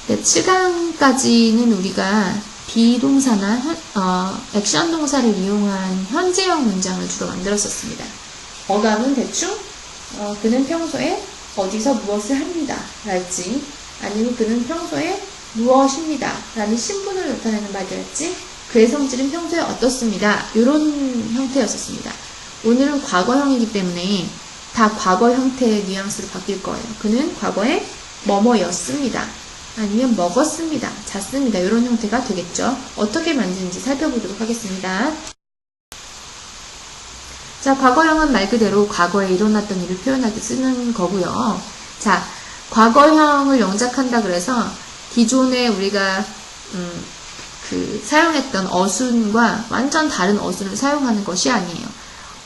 네, 7강까지는 우리가 비동사나 액션 동사를 이용한 현재형 문장을 주로 만들었었습니다. 어감은 대충 그는 평소에 어디서 무엇을 합니다 랄지, 아니면 그는 평소에 무엇입니다 라는 신분을 나타내는 말이랄지, 그의 성질은 평소에 어떻습니다 이런 형태였었습니다. 오늘은 과거형이기 때문에 다 과거 형태의 뉘앙스로 바뀔 거예요. 그는 과거에 뭐뭐였습니다, 아니면 먹었습니다, 잤습니다 이런 형태가 되겠죠. 어떻게 만드는지 살펴보도록 하겠습니다. 자, 과거형은 말 그대로 과거에 일어났던 일을 표현할 때 쓰는 거고요. 자, 과거형을 영작한다 그래서 기존에 우리가 사용했던 어순과 완전 다른 어순을 사용하는 것이 아니에요.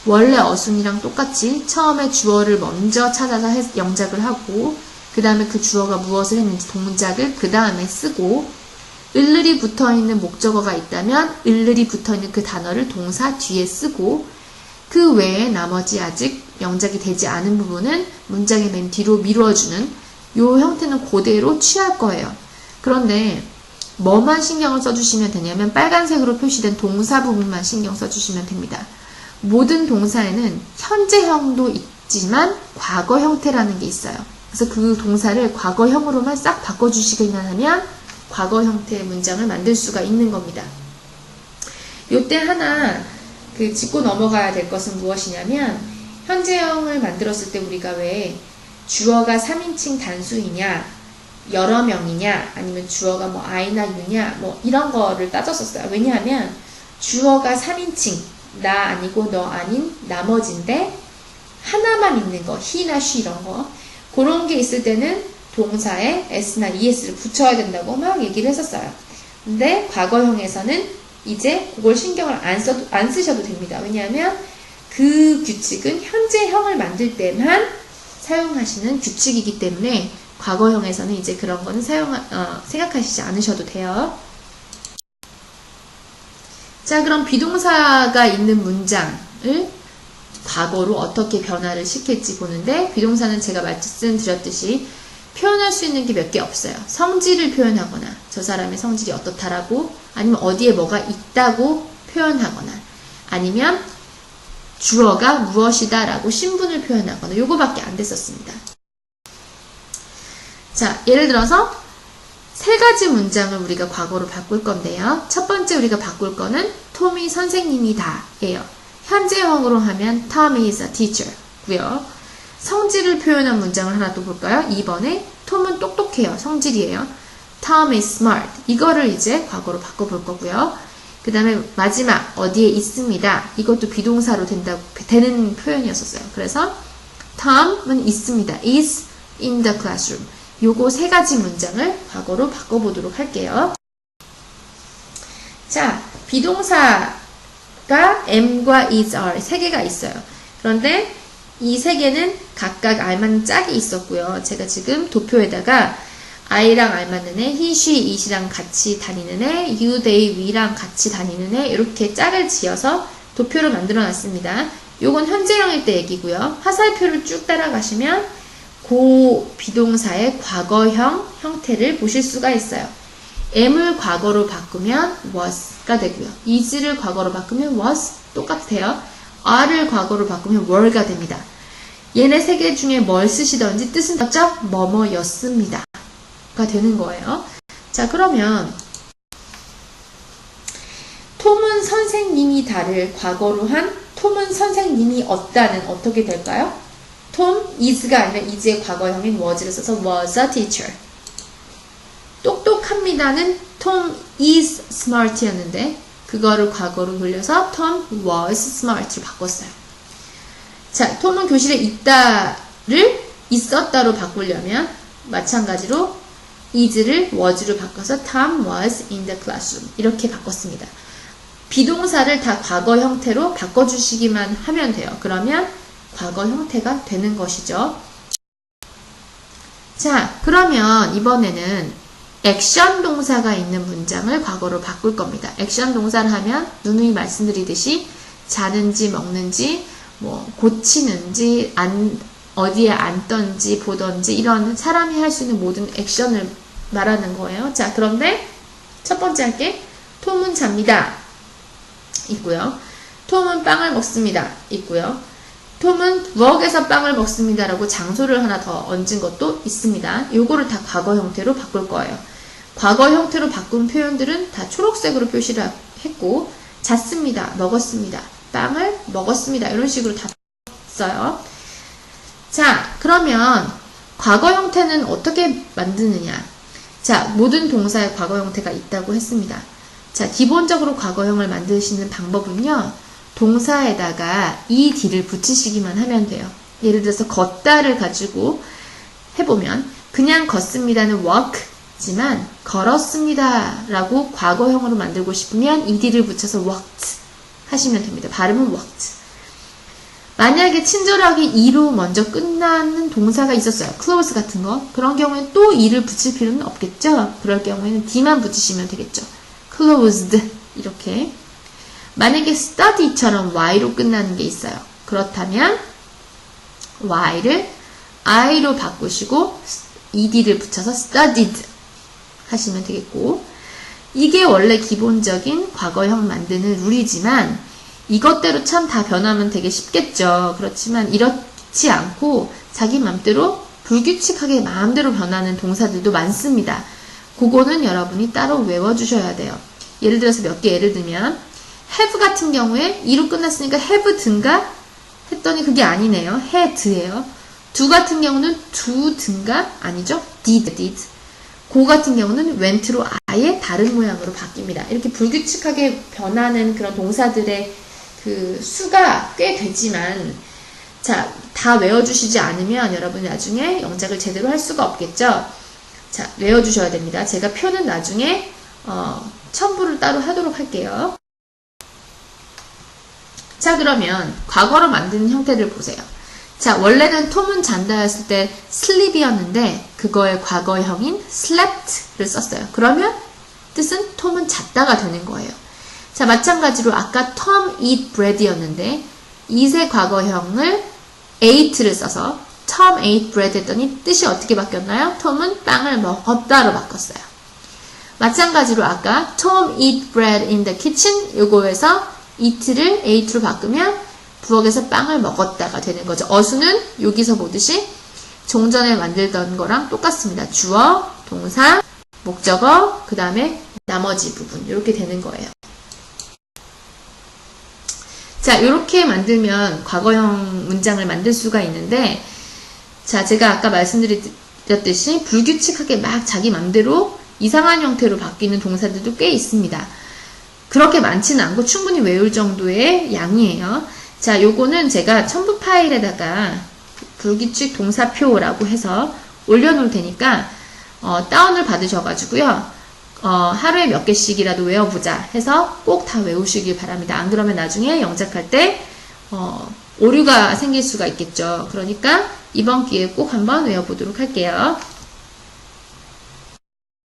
원래 어순이랑 똑같이 처음에 주어를 먼저 찾아서 영작을 하고, 그 다음에 그 주어가 무엇을 했는지 동작을 그 다음에 쓰고, 을을이 붙어있는 목적어가 있다면 을을이 붙어있는 그 단어를 동사 뒤에 쓰고, 그 외에 나머지 아직 영작이 되지 않은 부분은 문장의 맨 뒤로 미뤄주는 이 형태는 그대로 취할 거예요. 그런데 뭐만 신경을 써주시면 되냐면 빨간색으로 표시된 동사 부분만 신경 써주시면 됩니다. 모든 동사에는 현재형도 있지만 과거 형태라는 게 있어요. 그래서 그 동사를 과거형으로만 싹 바꿔주시기만 하면 과거 형태의 문장을 만들 수가 있는 겁니다. 요때 하나 짚고 넘어가야 될 것은 무엇이냐면, 현재형을 만들었을 때 우리가 왜 주어가 3인칭 단수이냐, 여러 명이냐, 아니면 주어가 뭐 I나 U냐, 뭐 이런 거를 따졌었어요. 왜냐하면 주어가 3인칭, 나 아니고 너 아닌 나머지인데 하나만 있는 거, he나 she 이런 거, 그런 게 있을 때는 동사에 s나 es를 붙여야 된다고 막 얘기를 했었어요. 근데 과거형에서는 이제 그걸 신경을 안 쓰셔도 됩니다. 왜냐하면 그 규칙은 현재형을 만들 때만 사용하시는 규칙이기 때문에 과거형에서는 이제 그런 거는 생각하시지 않으셔도 돼요. 자, 그럼 비동사가 있는 문장을 과거로 어떻게 변화를 시킬지 보는데, 비동사는 제가 말씀드렸듯이 표현할 수 있는 게 몇 개 없어요. 성질을 표현하거나, 저 사람의 성질이 어떻다라고, 아니면 어디에 뭐가 있다고 표현하거나, 아니면 주어가 무엇이다 라고 신분을 표현하거나, 요거밖에 안 됐었습니다. 자, 예를 들어서 세 가지 문장을 우리가 과거로 바꿀 건데요. 첫 번째 우리가 바꿀 거는 톰이 선생님이다 예요. 현재형으로 하면 Tom is a teacher 고요. 성질을 표현한 문장을 하나 또 볼까요? 2번에 톰은 똑똑해요. 성질이에요. Tom is smart. 이거를 이제 과거로 바꿔볼 거고요. 그 다음에 마지막 어디에 있습니다. 이것도 비동사로 되는 표현이었어요. 그래서 Tom은 있습니다. is in the classroom. 요거 세 가지 문장을 과거로 바꿔보도록 할게요. 자, 비동사가 am과 is, are 세 개가 있어요. 그런데 이 세 개는 각각 알맞는 짝이 있었고요. 제가 지금 도표에다가 I랑 알맞는 애, he, she, it이랑 같이 다니는 애, you, they, we랑 같이 다니는 애, 이렇게 짝을 지어서 도표를 만들어 놨습니다. 요건 현재형일 때 얘기고요. 화살표를 쭉 따라가시면 그 비동사의 과거형 형태를 보실 수가 있어요. am을 과거로 바꾸면 was가 되고요. is를 과거로 바꾸면 was 똑같아요. are를 과거로 바꾸면 were가 됩니다. 얘네 세 개 중에 뭘 쓰시던지 뜻은 맞죠? 뭐뭐였습니다 가 되는 거예요. 자, 그러면 톰은 선생님이다를 과거로 한 톰은 선생님이 없다는 어떻게 될까요? 톰 is가 아니라 is의 과거형인 was를 써서 was a teacher. 똑똑합니다는 Tom is smart 였는데 그거를 과거로 돌려서 Tom was smart로 바꿨어요. 자, 톰은 교실에 있다를 있었다로 바꾸려면 마찬가지로 is를 was로 바꿔서 Tom was in the classroom 이렇게 바꿨습니다. 비동사를 다 과거 형태로 바꿔주시기만 하면 돼요. 그러면 과거 형태가 되는 것이죠. 자, 그러면 이번에는 액션 동사가 있는 문장을 과거로 바꿀 겁니다. 액션 동사를 하면 누누이 말씀드리듯이 자는지 먹는지 뭐 고치는지 어디에 앉던지 보던지 이런 사람이 할 수 있는 모든 액션을 말하는 거예요. 자, 그런데 첫 번째 할게. 톰은 잡니다. 있고요. 톰은 빵을 먹습니다. 있고요. 톰은 부엌에서 빵을 먹습니다. 라고 장소를 하나 더 얹은 것도 있습니다. 요거를 다 과거 형태로 바꿀 거예요. 과거 형태로 바꾼 표현들은 다 초록색으로 표시를 했고, 잤습니다. 먹었습니다. 빵을 먹었습니다. 이런 식으로 다 써요. 자, 그러면 과거 형태는 어떻게 만드느냐? 자, 모든 동사의 과거 형태가 있다고 했습니다. 자, 기본적으로 과거형을 만드시는 방법은요, 동사에다가 ed를 붙이시기만 하면 돼요. 예를 들어서 걷다를 가지고 해보면 그냥 걷습니다는 walk지만 걸었습니다 라고 과거형으로 만들고 싶으면 ed를 붙여서 walked 하시면 됩니다. 발음은 walked. 만약에 친절하게 e로 먼저 끝나는 동사가 있었어요. close 같은 거. 그런 경우에는 또 e를 붙일 필요는 없겠죠. 그럴 경우에는 d만 붙이시면 되겠죠. closed 이렇게. 만약에 study처럼 y로 끝나는 게 있어요. 그렇다면 y를 i로 바꾸시고 ed를 붙여서 studied 하시면 되겠고, 이게 원래 기본적인 과거형 만드는 룰이지만 이것대로 참 다 변하면 되게 쉽겠죠. 그렇지만 이렇지 않고 자기 맘대로 불규칙하게 마음대로 변하는 동사들도 많습니다. 그거는 여러분이 따로 외워주셔야 돼요. 예를 들어서 몇 개 예를 들면 have 같은 경우에 e로 끝났으니까 have 든가 했더니 그게 아니네요. had예요. do 같은 경우는 do 든가 아니죠. did. go 같은 경우는 went로 아예 다른 모양으로 바뀝니다. 이렇게 불규칙하게 변하는 그런 동사들의 그 수가 꽤 되지만, 자, 다 외워주시지 않으면 여러분이 나중에 영작을 제대로 할 수가 없겠죠. 자, 외워주셔야 됩니다. 제가 표는 나중에 첨부를 따로 하도록 할게요. 자, 그러면 과거로 만드는 형태를 보세요. 자, 원래는 톰은 잔다였을 때 sleep이었는데 그거의 과거형인 slept를 썼어요. 그러면 뜻은 톰은 잤다가 되는 거예요. 자, 마찬가지로 아까 Tom eat bread이었는데 eat의 과거형을 ate를 써서 Tom ate bread 했더니 뜻이 어떻게 바뀌었나요? 톰은 빵을 먹었다로 바꿨어요. 마찬가지로 아까 Tom eat bread in the kitchen 요거에서 eat를 ate로 바꾸면 부엌에서 빵을 먹었다가 되는 거죠. 어수는 여기서 보듯이 종전에 만들던 거랑 똑같습니다. 주어, 동사, 목적어, 그 다음에 나머지 부분 이렇게 되는 거예요. 자, 이렇게 만들면 과거형 문장을 만들 수가 있는데, 자, 제가 아까 말씀드렸듯이 불규칙하게 막 자기 맘대로 이상한 형태로 바뀌는 동사들도 꽤 있습니다. 그렇게 많지는 않고 충분히 외울 정도의 양이에요. 자, 요거는 제가 첨부 파일에다가 불규칙 동사표라고 해서 올려놓을 테니까 다운을 받으셔가지고요. 하루에 몇 개씩이라도 외워보자 해서 꼭 다 외우시길 바랍니다. 안 그러면 나중에 영작할 때 오류가 생길 수가 있겠죠. 그러니까 이번 기회에 꼭 한번 외워보도록 할게요.